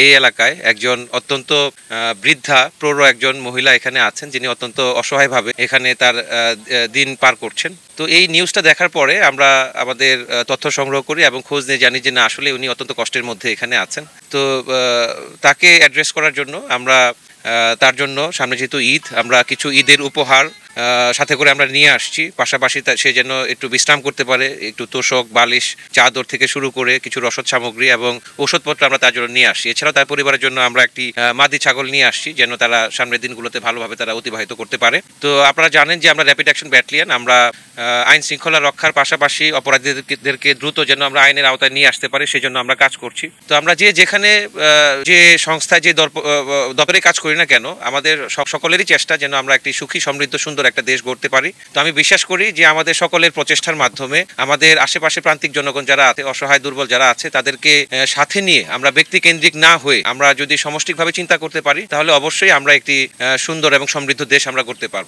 এই এলাকায় একজন অত্যন্ত বৃদ্ধা প্রৌঢ় একজন মহিলা এখানে আছেন, যিনি অত্যন্ত অসহায়ভাবে এখানে তার দিন পার করছেন। তো এই নিউজটা দেখার পরে আমরা আমাদের তথ্য সংগ্রহ করি এবং খোঁজ নিয়ে জানি যে না, আসলে উনি অত্যন্ত কষ্টের মধ্যে এখানে আছেন। তো তাকে অ্যাড্রেস করার জন্য আমরা তার জন্য সামনে যেহেতু ঈদ, আমরা কিছু ঈদের উপহার সাথে করে আমরা নিয়ে আসছি। পাশাপাশি সে যেন একটু বিশ্রাম করতে পারে, একটু তোষক বালিশ চাদর থেকে শুরু করে কিছু রসদ সামগ্রী এবং ওষুধপত্র আমরা তার জন্য নিয়ে আসছি। এছাড়াও তার পরিবারের জন্য আমরা একটি মাদি ছাগল নিয়ে আসছি, যেন তারা সামনের দিনগুলোতে ভালোভাবে তারা অতিবাহিত করতে পারে। তো আপনারা জানেন যে আমরা র্যাপিড অ্যাকশন ব্যাটালিয়ন, আমরা আইন শৃঙ্খলা রক্ষার পাশাপাশি অপরাধীদেরকে দ্রুত যেন আমরা আইনের আওতায় নিয়ে আসতে পারি, সেই জন্য আমরা কাজ করছি। তো আমরা যেখানে যে সংস্থায় যে দপ্তরে কাজ করি না কেন, আমাদের সকলেরই চেষ্টা যেন আমরা একটি সুখী সমৃদ্ধ সুন্দর একটা দেশ গড়তে পারি। তো আমি বিশ্বাস করি যে আমাদের সকলের প্রচেষ্টার মাধ্যমে আমাদের আশেপাশে প্রান্তিক জনগণ যারা আছে, অসহায় দুর্বল যারা আছে, তাদেরকে সাথে নিয়ে আমরা ব্যক্তি কেন্দ্রিক না হয়ে আমরা যদি সমষ্টিকভাবে চিন্তা করতে পারি, তাহলে অবশ্যই আমরা একটি সুন্দর এবং সমৃদ্ধ দেশ আমরা করতে পারব।